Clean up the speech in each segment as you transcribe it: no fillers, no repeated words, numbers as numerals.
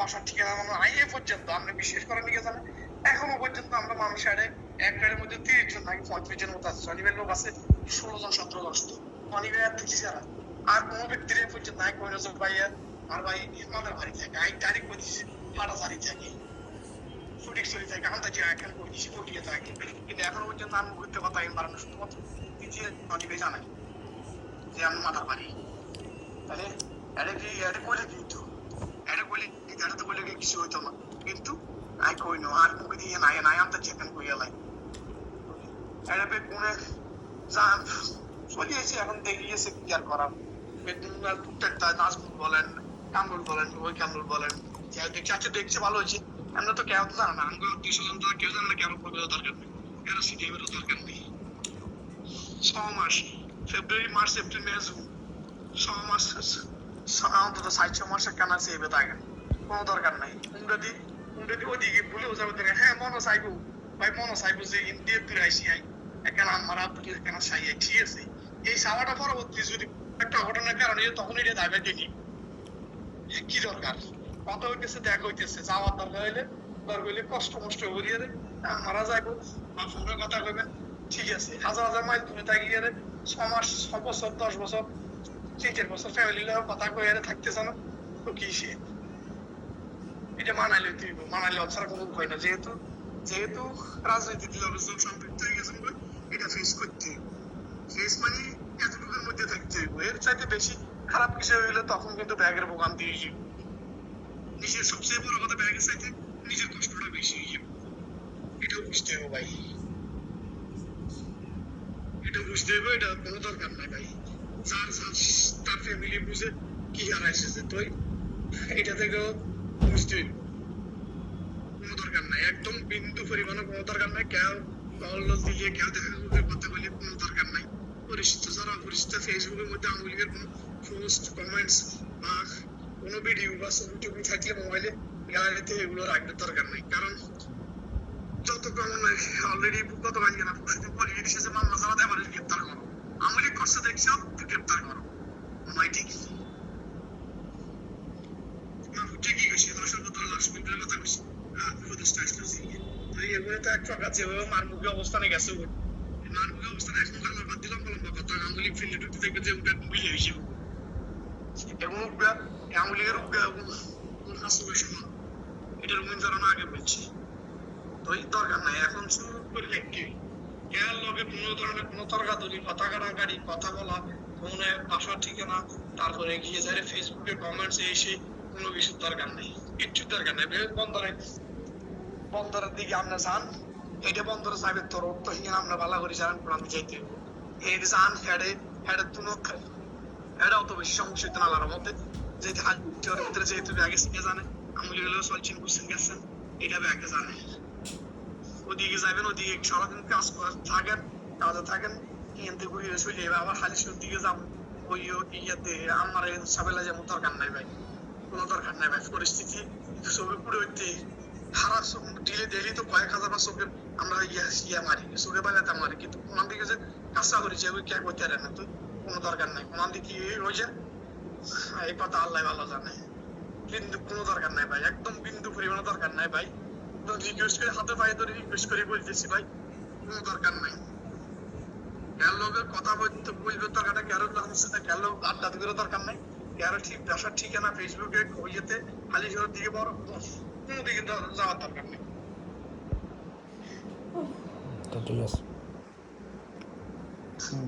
বাসার ঠিকানা আইএ পর্যন্ত আমরা বিশেষ করে নিয়ে জানেন এখনো পর্যন্ত আমরা মানুষ আরে এক গাড়ির মধ্যে 30 জন নাকি 35 জনের মতো আছে। শনিবার লোক আছে 16 জন 17 জন। শনিবার থেকে যারা আর কোনো ব্যক্তির পর্যন্ত নাই কইল যে ভাইয়া আর ভাই মাদার বাড়ি থাকে আই ডাইরেক্ট কই দিছি ফাটা বাড়ি থাকে ফুটিক চলে থাকে আমরা যে এখন কই দিছি ফুটিয়ে থাকে। কিন্তু এখনো পর্যন্ত আমি করতে কথা আমি বাড়ানো শুধুমাত্র নিজে শনিবার জানাই যে আমি মাদার বাড়ি। তাহলে এটা কি এটা বলে কিন্তু এটা বলে এটা তো বলে কিছু হইতো না কিন্তু আই কই নো আর মুখে দিয়ে নাই নাই আমি তো চেকেন কইয়া লাই এটা বে কোনে জান চলিয়েছে এখন দেখিয়েছে কি আর করার বেদুনাল টুকটাক নাজমুল বলেন কামরুল বলেন ওই কামরুল বলেন চাচা দেখছে ভালো হয়েছে। আমরা তো কেউ তো জানা না আমরা 200 জন তো কেউ জানে না কেমন করবে দরকার নেই কেন সিটিএমের দরকার নেই। 6 মাস ফেব্রুয়ারি মার্চ এপ্রিল মে জুন 6 মাস অন্তত 6 মাসের কেন সেবে থাকে কোনো দরকার নাই। উন্ডাদি ওদিকে ভুলেও যাবে দেখেন হ্যাঁ মনে চাইবো ভাই মনে চাইবো যে ইন্ডিয়া তুলে আসি আই এখানে আমার আপনার কেন চাই ঠিক আছে। এই চাওয়াটা পরবর্তী যদি একটা ঘটনার কারণে তখন এটা দাবি দেখি কি দরকার কথা হইতেছে দেখা হইতেছে যাওয়ার দরকার হইলে কষ্ট মষ্ট হইয়া রে মারা যাইবো বা ফোনের কথা কইবেন ঠিক আছে। হাজার হাজার মাইল দূরে থাকিয়ে রে 6 মাস 6 বছর 10 বছর 3-4 বছর ফ্যামিলি লোক কথা কইয়া থাকতেছে না তো কি সে এটা মানাইলে তুই মানাইলে অবসর কোনো উপায় না যেহেতু রাজনীতিতে অবস্থা সম্পৃক্ত হয়ে গেছে এটা ফেস করতে ফেস মানে এতটুকুর মধ্যে থাকতে হইব। এর চাইতে বেশি খারাপ কিছু হইলে তখন কিন্তু ব্যাগের বোকান দিয়ে যাবে। নিজের সবচেয়ে বড় কথা ব্যাগের চাইতে নিজের কষ্টটা বেশি হয়ে যাবে। এটাও বুঝতে হবে ভাই এটা বুঝতে হবে এটা কোনো দরকার নাই ভাই যার তার ফ্যামিলি বুঝে কি হারাইছে তো এটা থেকেও বুঝতে হইব কোনো দরকার নাই একদম বিন্দু পরিমাণে কোনো দরকার নাই কেউ দিলে কেউ দেখা কথা বলে কোনো দরকার নাই। পরিচিত যারা পরিচিত ফেসবুকের মধ্যে আওয়ামী লীগের কোনো পোস্ট কমেন্টস বা কোনো ভিডিও বা ছবি থাকলে মোবাইলে গ্যালারিতে এগুলো রাখতে দরকার নাই। কারণ যত কমন অলরেডি গতকাল কেনা পরশুদিন বলে এসেছে মামলা চালাতে আমার গ্রেপ্তার করো আওয়ামী লীগ করছে দেখছো গ্রেপ্তার করো নয় ঠিক ঠিকই গেছে 10-15 লাখ মিনিটের কথা বলছি উপদেষ্টা আসলো এগুলো তো এক প্রকার যেভাবে মারমুখী অবস্থানে গেছে মারমুখী অবস্থানে এখন কালার বাদ দিলাম বললাম কথা আওয়ামী লীগ ফিল্ডে ঢুকতে দেখবে যে ওটা মিলে হিসেবে এবং আওয়ামী লীগের হাসপাতাল সমান এটার উন্নয়ন আগে বলছি তো এই দরকার নাই এখন শুরু করে একটি এর লগে কোনো ধরনের কোনো তর্কাতর্কি কথা কাটাকাটি কথা বলা ফোনে বাসার ঠিকানা তারপরে গিয়ে যায় ফেসবুকে কমেন্টসে এসে কোনো কিছুর দরকার নেই কিচ্ছুর দরকার নেই। বন্দরের দিকে আমরা যান এটা বন্দরে যাবে তোর তো হিঙ্গে আমরা ভালো করে যান প্রাণ যাইতে এই যান হেডে তুনো এটা অত বেশি সমস্যা হইতে না আলার মধ্যে যেহেতু হাজার ভিতরে যেহেতু ব্যাগে শিখে জানে আমলি হলেও চলছেন বুঝছেন গেছেন এটা ব্যাগে জানে ওদিকে যাবেন ওদিকে সারাদিন কাজ থাকেন কাজে থাকেন এখান থেকে ঘুরিয়ে চলে যাবে আবার হালিশের দিকে যাবো ওই ইয়াতে আমার সাবেলা যেমন দরকার নাই ভাই কোনো দরকার নাই ভাই পরিস্থিতি ছবি পুরো হইতে হারা ডেলি তো কয়েক হাজার বা চোখের আমরা ইয়া মারি চোখে বাগাতে মারি কিন্তু কোন দিকে যে কাজটা করেছি ওই কে করতে পারে না তো কোনো দরকার নাই কোন দিকে হয়েছে এই কথা আল্লাহ ভালো জানে কিন্তু কোনো দরকার নাই ভাই একদম বিন্দু পরিমাণে দরকার নাই ভাই রিকোয়েস্ট করে হাতে পায়ে ধরে রিকোয়েস্ট করে বলতেছি ভাই কোনো দরকার নাই। কার লোকের কথা বলবে দরকারটা কারো কার লোক আড্ডা দিকে দরকার নাই কারো ঠিক বাসার ঠিকানা ফেসবুকে ইয়েতে খালি শহরের দিকে বড় কোনো দিকে যাওয়ার দরকার নেই। ঠিক আছে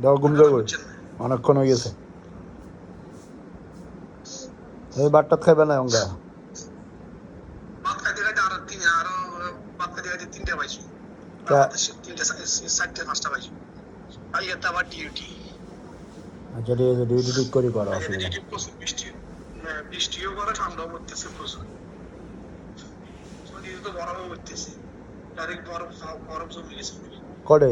দাও ঘুম যাবো অনেকক্ষণ হয়ে গেছে এই বাটটা খাইবে না অঙ্গা ভাত খাইতে খাইতে আরো ভাত খাইতে খাইতে 3টা বাজে 4:30 বাজে আইয়াতে আবার ডিউটি আচ্ছা ডিউটি ঠিক করে করো অসুবিধা প্রচুর বৃষ্টিও করে ঠান্ডাও পড়তেছে প্রচুর তো গরমও পড়তেছে ডাইরেক্ট বরফ জমে গেছে কড়ে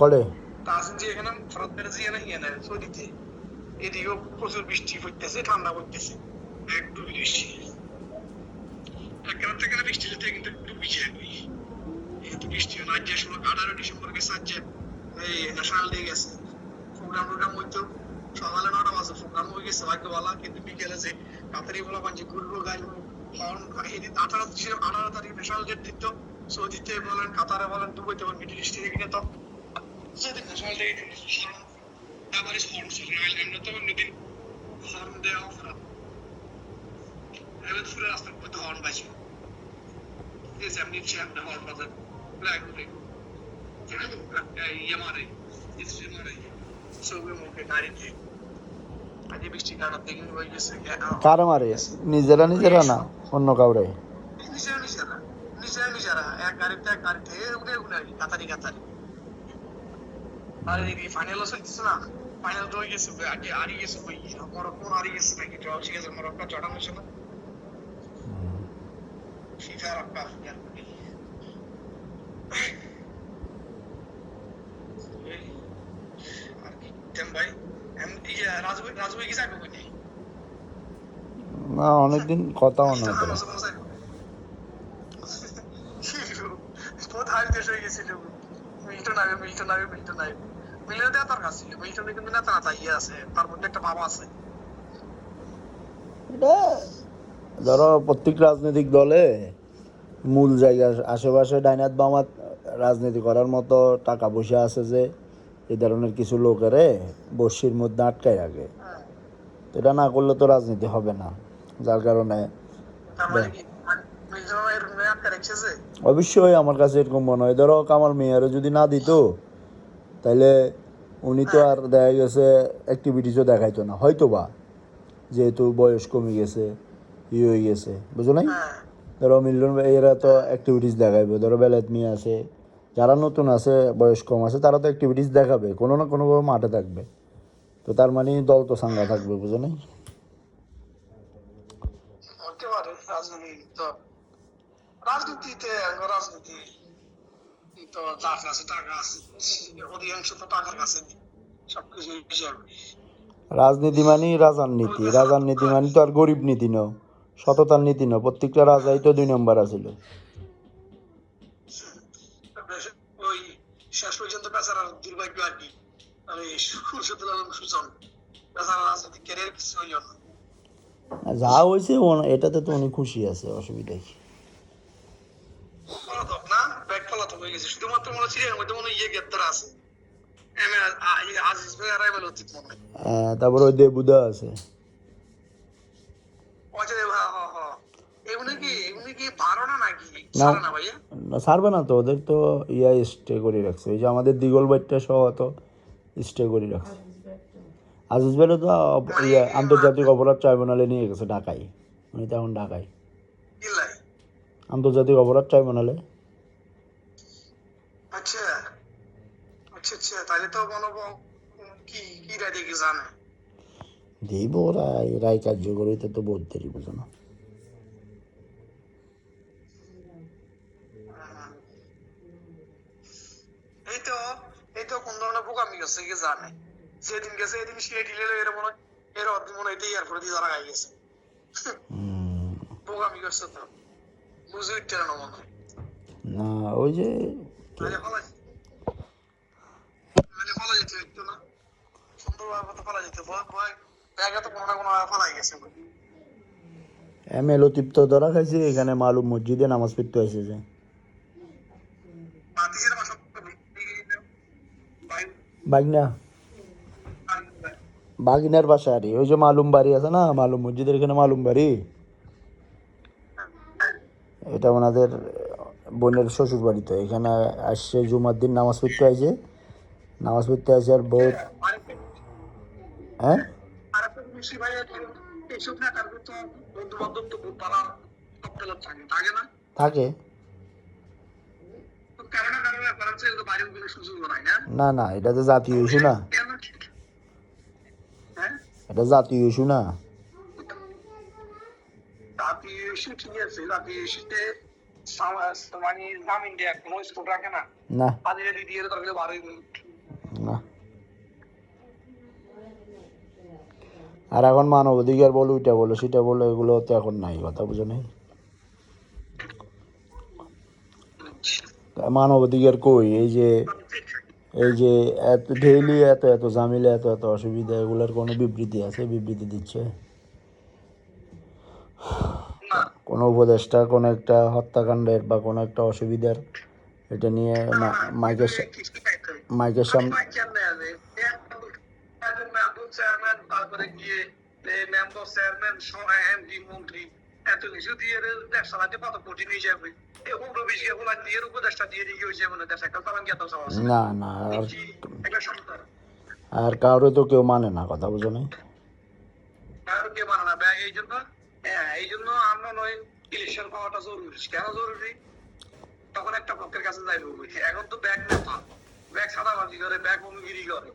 কড়ে তাহসিন জি এখানে ফরত বেড়ে জিয়ানা হিয়ানা সৌদিতে এদিকেও প্রচুর বৃষ্টি পড়তেছে ঠান্ডা পড়তেছে একটু বৃষ্টি একেবারে থেকে বৃষ্টি যেতে কিন্তু একটু বিজয় হই যেহেতু বৃষ্টি না যে 18 ডিসেম্বর কে সাজে এই ন্যাশনাল ডে গেছে প্রোগ্রাম হইতো সকালে 9টা বাজে প্রোগ্রাম হয়ে গেছে ভাগ্য ভালো কিন্তু বিকেলে যে রাত্রি বেলা পাঁচে ঘুরবো গাড়ি হর্ন এদিন 18 তারিখ ন্যাশনাল ডে দিত, সৌদিতে বলেন, কাতারে বলেন, দুবাইতে বলেন, মিডল ইস্টে এখানে তো যেদিন ন্যাশনাল ডে দিন হর্ন, তারপরে হর্ন চলে আমরা তো অন্যদিন হর্ন দেওয়া অপরাধ, এবার ফুলে রাস্তার মধ্যে হর্ন বাজবে, ঠিক আছে, আপনি আপনি হর্ন বাজান ফ্ল্যাগ উঠে ইয়ে মারে, হিস্ট্রি মারে, ছবি মুখে গাড়িতে আজকে বৃষ্টির কারণে দেখে হয়ে গেছে। কারে মারে? নিজেরা নিজেরা না অন্য কাউরে? নিজেরা নিজেরা নিজেরা নিজেরা এক গাড়িতে এক গাড়িতে উড়ে উড়ে আর কি, কাতারি কাতারি। আর এই ফাইনাল চলতেছে না, ফাইনাল তো হয়ে গেছে, আগে হারিয়ে গেছে, ওই মরক্কো হারিয়ে গেছে নাকি, ড্র ঠিক আছে, মরক্কো জর্ডান হয়েছে না, ফিফা রক্কা আর কি তেম ভাই। রাজু রাজু কি যাবে কোথায়? না, অনেকদিন কথাও না তো। কোথায় দেশ হয়ে গেছিল, মিল্টন আগে মিল্টন আগে মিল্টন আগে মিলনে নেতার কাছে ছিল, মিল্টনে কিন্তু নেতা নেতা ইয়ে আছে, তার মধ্যে একটা বাবা আছে। এটা ধরো প্রত্যেক রাজনৈতিক দলে মূল জায়গা আশেপাশে ডাইনাত বামাত রাজনীতি করার মতো টাকা পয়সা আছে, যে এই ধরনের কিছু লোকেরে বস্যির মধ্যে আটকায় রাখে। তো এটা না করলে তো রাজনীতি হবে না, যার কারণে তার মানে কি মিল্টন এর রুমে আটকে রেখেছে যে? অবশ্যই আমার কাছে এরকম মনে হয়। ধরো কামাল মেয়ারও যদি না দিত, তাইলে উনি তো আর দেখা গেছে অ্যাক্টিভিটিসও দেখাইতো না হয়তো বা, যেহেতু বয়স কমে গেছে, ইয়ে হয়ে গেছে, বুঝো নাই? ধরো মিল্টন এরা তো অ্যাক্টিভিটিস দেখাইবে, ধরো বেলায়েত মিয়া আছে, যারা নতুন আছে বয়স কম আছে তারা তো অ্যাক্টিভিটিস দেখাবে, কোনো না কোনোভাবে মাঠে থাকবে। তো তার মানে দল তো সাঙ্গা থাকবে, বুঝো নাই? হতে পারে রাজনীতি তো, রাজনীতিতে রাজনীতি তো যার কাছে টাকা আছে, অধিকাংশ তো টাকার কাছে সবকিছু হিসাব। রাজনীতি মানে রাজার নীতি, রাজার নীতি মানে তো আর গরিব নীতি ন, সততার নীতি ন। প্রত্যেকটা রাজাই তো 2 নম্বর আছিল। ওই শেষ পর্যন্ত বেচারার দুর্ভাগ্য আর কি, মানে সূর্যদুল আলম সুজন বেচারা রাজনীতি ক্যারিয়ার কিছু হইল না। যা হয়েছে এটাতে তো উনি খুশি আছে, অসুবিধা কি? পলাতক না, ব্যাগ পলাতক হয়ে গেছে, শুধুমাত্র মনে হচ্ছে এর মধ্যে মনে হয় ইয়ে গ্রেপ্তার আছে, আজিজ ভাই আর এমএল অতীত মনে হয়। তারপর ওই দেবুদা আছে। এগুলো কি ধারণা নাকি না, ছাড়ে না ভাইয়া? ছাড়বে না তো, ওদের তো ইয়া স্টে করে রাখছে, ওই যে আমাদের দিগল বাইটটা সহ তো স্টে করে রাখছে। আজিজ ভাইও তো ইয়া আন্তর্জাতিক অপরাধ ট্রাইব্যুনালে নিয়ে গেছে ঢাকায়, উনি তো এখন ঢাকায় কিল্লাই। আন্তর্জাতিক অপরাধ ট্রাইব্যুনালে। আচ্ছা আচ্ছা আচ্ছা, তাহলে তো মনে কি কি রায় দেখে জানে। দেব ওরা, রায় কার্যকর হইতে তো বহুত দেরি, বুঝো না? এই তো এই তো কোন ধরনের বোকামি গেছে কি জানে, যেদিন গেছে এদিন সে ঢিলে এর মনে হয় এর মনে হয় এয়ারপোর্টে দিয়ে ধরা খাই গেছে, বোকামি করছে তো, বুঝে উঠতে না মনে হয়। না, ওই যে মানে ফলা যেত একটু না, সুন্দরভাবে তো ফলা যেত, ব্যাগে তো কোনো না কোনো ফলাই গেছে। লতিফ তো ধরা খাইছে এখানে মালুম মসজিদে নামাজ পড়তে হয়েছে যে। বাগনা, বাগিনার বাসা আরে ওই যে মালুম বাড়ি আছে না, মালুম মসজিদের এখানে মালুম বাড়ি, এটা ওনাদের বোনের শ্বশুর বাড়ি। তো এখানে আসছে জুমার দিন নামাজ পড়তে আসে, নামাজ পড়তে আসে আর বহুত। হ্যাঁ, থাকে। না না, এটা তো জাতীয় ইস্যু না, এটা জাতীয় ইস্যু না। জাতীয় ইস্যু ঠিক আছে, জাতীয় ইস্যুতে মানে জামিন দেয়া কোনো স্কোপ রাখে না, না তাদের দিয়ে তাহলে 12 মিনিট না। আর এখন মানবাধিকার বলো, ওইটা বলো, সেটা বলো, এগুলো তো এখন নাই, কথা বুঝো নাই। মানবাধিকার কই? এই যে এত ডেইলি এত এত ঝামেলা, এত এত অসুবিধা, এগুলোর কোনো বিবৃতি আছে? বিবৃতি দিচ্ছে? কোনো উপদেষ্টা কোনো একটা হত্যাকাণ্ডের বা কোনো একটা অসুবিধার এটা নিয়ে মাইকের মাইকের সামনে চেয়ারম্যান তারপরে গিয়ে মেম্বার চেয়ারম্যান এমপি মন্ত্রী এত কিছু দিয়ে দেশ চালাতে কত কঠিন হয়ে যাবে এগুলো বেশি এগুলো দিয়ে উপদেশটা দিয়ে দিয়ে হয়ে যাবে না দেশ একটা চালান গেত না না একটা সন্তান আর কারো তো কেউ মানে না কথা বুঝো নাই কারো কেউ মানে না ব্যাগ এই জন্য আমরা নয় ইলেকশন পাওয়াটা জরুরি কেন জরুরি তখন একটা পক্ষের কাছে যাইবে এখন তো ব্যাগ নেতা ব্যাগ সাদাবাজি করে ব্যাগ অনুগিরি করে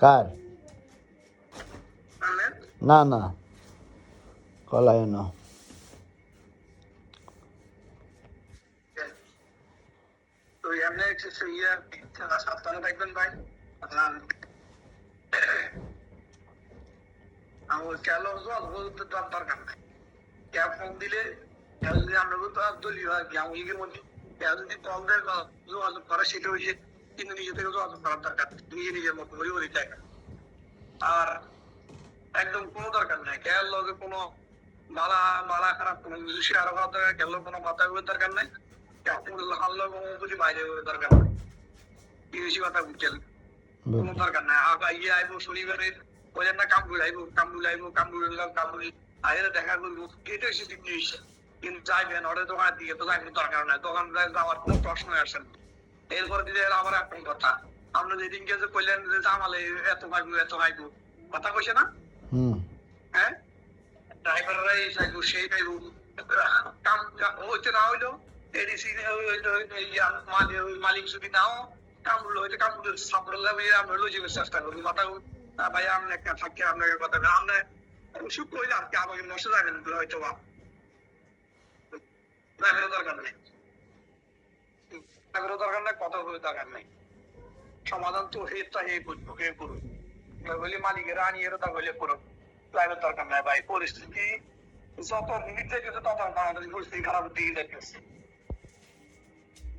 কার না না কলায় না সাবধানে থাকবেন ভাই আমার কেন বলতে দরকার নাই ক্যাব ফোন দিলে আমরা তো দলীয় আওয়ামী লীগের মধ্যে যদি কল দেয় যোগাযোগ করা সেটা হয়েছে কিন্তু নিজে থেকে যোগাযোগ করার দরকার নিজে নিজের মতো করে ওই জায়গা আর একদম কোনো দরকার নাই খেয়াল লগে কোনো বালা বালা খারাপ কোনো কিছু শেয়ার করার দরকার খেয়াল কোনো কথা বলার দরকার নাই হাল্লা কোনো কিছু বাইরে দরকার নাই বেশি কথা বুঝছেন কোনো দরকার নাই ইয়ে আইবো শনিবারে বলেন না কামরুল আইবো কামরুল আগে দেখা করবো এটা হচ্ছে দিন হয়েছে কিন্তু যাইবেন ওটা দোকানের দিকে তো যাইবেন দরকার নাই দোকান যাওয়ার কোনো প্রশ্ন আসেন এরপরে দিলে আবার এখন কথা আমরা যেদিন গিয়ে কইলেন যে জামালে এত পাইবো কথা কইছে না হ্যাঁ ড্রাইভাররা এই চাইবো সেই পাইবো কাম হইতে না হইলো এডিসি মালিক যদি নাও কামরুল হইতে কামরুল সাপড় আমরা লই যাবে চেষ্টা করি কথা ভাই আপনি একটা থাকি আপনাকে কথা আমরা সুখ কইলে আপনি আমাকে নষ্ট যাবেন হয়তো বা দরকার নেই দরকার নাই কথা বলে দরকার নাই সমাধান তো করুন বলি মালিকের আনিয়ে তা বলে করুন প্রাইভেট দরকার নাই ভাই পরিস্থিতি যত মিনিট থেকে তত বাংলাদেশ পরিস্থিতি খারাপের দিকে যাইতেছে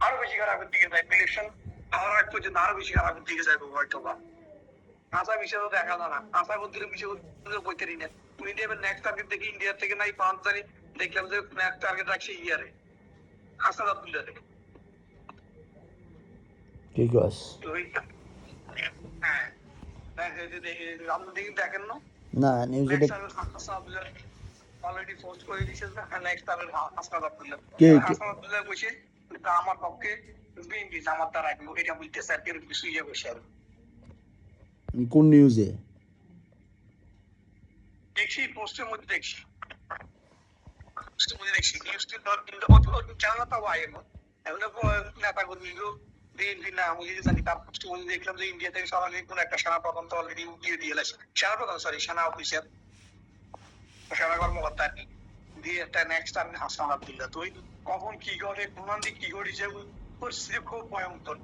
আরো বেশি খারাপের দিকে যায় ইলেকশন হওয়ার আগ পর্যন্ত আরো বেশি খারাপের দিকে যাইবো হয়তো বা আশা বিষয় তো দেখা যায় না আশা করতে বিষয় বইতে না উনি দেবেন নেক্সট টার্গেট দেখি ইন্ডিয়া থেকে নাই পাঁচ জানি দেখলাম যে নেক্সট টার্গেট রাখছে ইয়ারে আশা আব্দুল্লাহ থেকে ঠিক আছে হ্যাঁ দেখেন না নিউজে অলরেডি পোস্ট করে দিয়েছে নেক্সট হাসনাত আব্দুল্লাহ হাসনাত আব্দুল্লাহ বসে আমার পক্ষে বিএনপি জামাত দ্বারা এটা বলতেছে আর কেউ কিছু ইয়ে বসে আর কোন নিউজে দেখছি পোস্টের মধ্যে দেখছি নিউজটি চ্যানেল তো আয় নেতা কর্মী বিএনপি না আমি যদি জানি তার পোস্টের মধ্যে দেখলাম যে ইন্ডিয়া থেকে সরাসরি কোন একটা সেনা প্রধান তো অলরেডি দিয়ে এলেছে সেনা প্রধান সেনা অফিসার সেনা কর্মকর্তা আর কি দিয়ে একটা নেক্সট আমি হাসান আব্দুল্লাহ তুই কখন কি করে কোন দিক কি করি যে পরিস্থিতি খুব ভয়ঙ্কর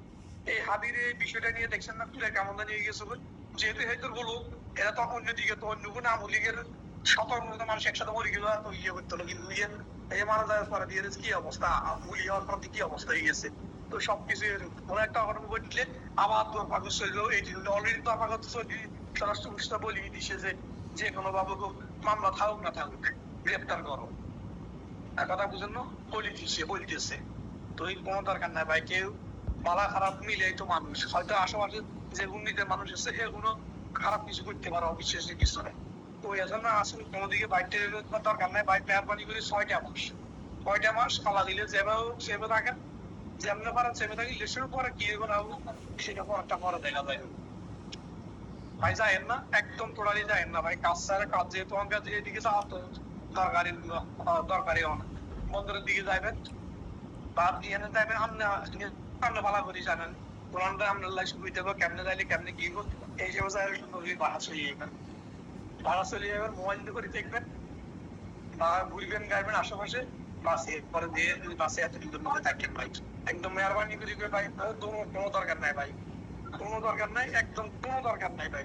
এই হাবিরে বিষয়টা নিয়ে দেখছেন না তুলে কেমন নিয়ে গেছে যেহেতু হেতর বলো এরা তো অন্যদিকে তো অন্য কোনো আওয়ামী লীগের শত মানুষ একসাথে মরে গেল তো ইয়ে করতে হলো কিন্তু এই মারা যাওয়ার পরে দিয়ে কি অবস্থা গুলি হওয়ার পর কি অবস্থা হয়ে গেছে তো সবকিছু কোনো একটা ঘটনা ঘটলে আবার তোর ভাগত চললো এই অলরেডি তোর ভাগত চলি স্বরাষ্ট্র মিনিস্টার বলি দিছে যে কোনো বাবু মামলা থাকুক না থাকুক গ্রেপ্তার করো কথা বুঝেন না বলিতেছে তো এই কোনো দরকার নাই ভাই কেউ ভালো খারাপ মিলে তো মানুষ হয়তো আশেপাশে যে উন্নীতের মানুষ আছে এগুলো খারাপ কিছু করতে পারে অবিশ্বাসের কিছু নেই তো এজন্য আসলে কোনো দিকে বাইরে দরকার নাই বাইক মেহরবানি করে 6টা মাস খালা দিলে যেভাবে সেভাবে থাকেন যেমনি পারেন সেভাবে থাকি ইলেকশনের পরে কি বানাবো সেটা একটা পরে দেখা যায় ভাই যায়েন না একদম টোটালি যায়েন না ভাই কাজ ছাড়া কাজ যেহেতু আমাকে এদিকে যাওয়া তো দরকারি বন্দরের দিকে যাইবেন বাদ দিয়ে যাইবেন আপনি ভালো করে জানেন কোরআনটা আপনার লাইফ সুবিধা দেবো কেমনে যাইলে কেমনে কি এই হিসেবে ভাড়া চলে যাবেন মোবাইল করে দেখবেন বা ঘুরবেন গাইবেন আশেপাশে বাসে পরে দিয়ে বাসে এতদিনের মধ্যে থাকেন ভাই একদম মেহরবানি করে ভাই কোনো দরকার নাই ভাই কোনো দরকার নাই একদম কোনো দরকার নাই ভাই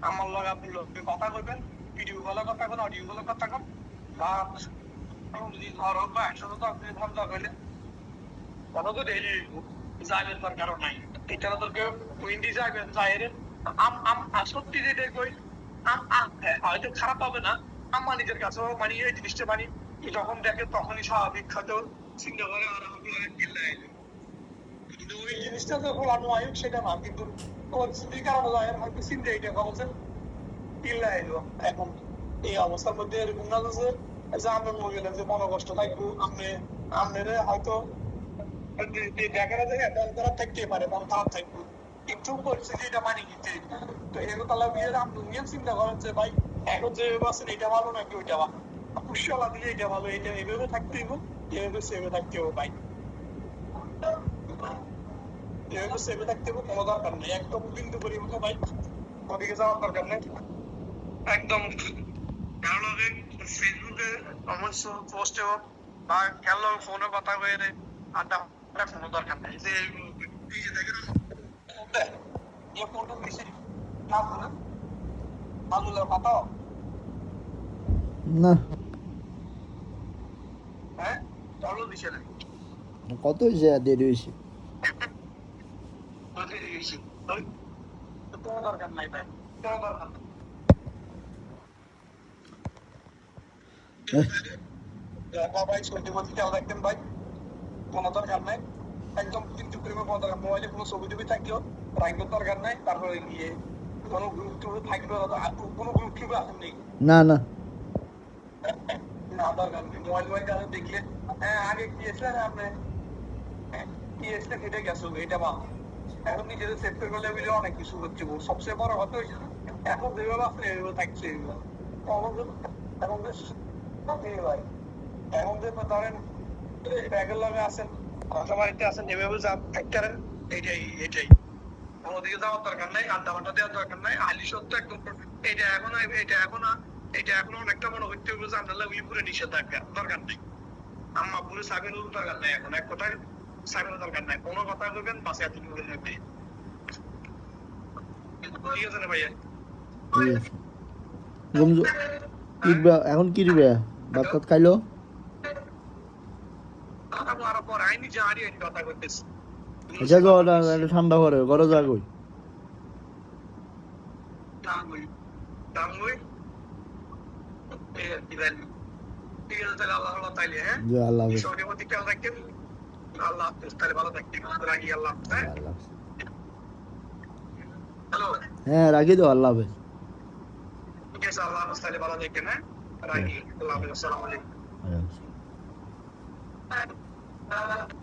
আমার লগে আপনি কথা বলবেন ভিডিও গুলো কথা কোন অডিও গুলো কথা কন বা যদি ঘর হোক বা একসাথে তো আপনি বন্ধ করলেন কথা তো ডেইলি যাইবেন দরকার নাই এটা তো কেউ উইন্ডি যাইবেন যাইরে সত্যি যেটা কই হয়তো খারাপ হবে না, আম্মা নিজের কাছেও মানে এই জিনিসটা মানে যখন দেখে তখনই স্বাভাবিক হয়তো চিন্তা করে আর কিন্তু ওই জিনিসটা যখন আমি আয়ুক সেটা না, কিন্তু পরিস্থিতির কারণে হয়তো চিন্তা এইটা বলছে কিল্লা এলো এখন এই অবস্থার মধ্যে এরকম না যে আমরা মনে গেলে যে মনে কষ্ট থাকবো আমনে হয়তো দেখার জায়গায় মন খারাপ থাকতে পারে, মন খারাপ থাকবো, কিন্তু পরিস্থিতি এটা মানি নিতে। তো এগুলো তালা বিয়ের নিয়ম চিন্তা করেন যে ভাই এখন যে আছেন এটা ভালো নাকি ওইটা ভালো, খুশিওয়ালা দিয়ে এটা ভালো, এটা এভাবে থাকতে হইব, এভাবে সেভে থাকতে হবে ভাই, এভাবে সেভে থাকতে হবে, কোনো দরকার নেই একদম বিন্দু পরিবর্তন ভাই ওদিকে যাওয়ার দরকার নেই একদম। কারণ ফেসবুকে অবশ্য পোস্টে হোক বা খেলো ফোনে কথা হয়ে রে আড্ডা কোনো দরকার নেই যে এই যে দেখেন ये फोटो किसी ना बोला आलू खाता हो না हैं आलू दिशे ना কত হয়েছে দেরি হয়েছে तो फिर इसी तो কোনো দরকার নাই ভাই, কোনো দরকার নাই ভাই ছবি বলতে খেয়াল রাখতেন ভাই, কোনো দরকার নাই একদম কিন্তু প্রেমে কোনো দরকার, মোবাইলে কোনো ছবি টবি থাকলেও রাখবেন দরকার নাই, তারপরে গিয়ে কোনো গ্রুপ টুপ থাকবে কোনো গ্রুপ টুপে আসেন নেই না না না দরকার নেই, মোবাইল মোবাইল কাছে দেখলে হ্যাঁ আগে কি এসলেন আপনি কি এসলে কেটে গেছো এটা বা এখন নিজেদের সেভ করে গেলে বুঝে অনেক কিছু হচ্ছে, সবচেয়ে বড় কথা হয়েছে এখন যেভাবে আপনি এভাবে থাকছে এখন ভাই এখন যে ধরেন ব্যাগের লগে আছেন কথা বাড়িতে আছেন যেভাবে যা থাকতেন এটাই ওদিকে যাওয়ার দরকার নাই, আড্ডা বাড্ডা দেওয়ার দরকার নাই, আলি সত্য একদম এটা এখন অনেকটা মনে হচ্ছে যে আপনার উইপুরে নিষেধাজ্ঞা দরকার নেই, আম্মা পুরো সাবের দরকার নাই, এখন এক কথায় সাবের দরকার নাই, কোনো কথা বলবেন বাসে এত দূরে থাকবে ঠিক আছে না ভাইয়া ঠিক আছে গমজো কিবা এখন কি দিবে ভাত টাত খাইলো আরো পর আইনি যে আড়ি কথা করতেছি আচ্ছা তো ঠান্ডা করে ঘরে যা কই টাঙ্গুই টাঙ্গুই দিবেন ঠিক আছে তাহলে আল্লাহ আল্লাহ তাইলে হ্যাঁ যে আল্লাহ হাফেজ সৌদি মধ্যে খেয়াল রাখবেন, আল্লাহ হাফেজ তাহলে ভালো থাকবেন রাখি আল্লাহ হাফেজ হ্যাঁ আল্লাহ হাফেজ। হ্যালো হ্যাঁ রাখি তো আল্লাহ হাফেজ ঠিক আছে আল্লাহ হাফেজ তাহলে ভালো থাকবেন হ্যাঁ রাখি আল্লাহ হাফেজ আসসালামু আলাইকুম আল্লাহ হাফেজ।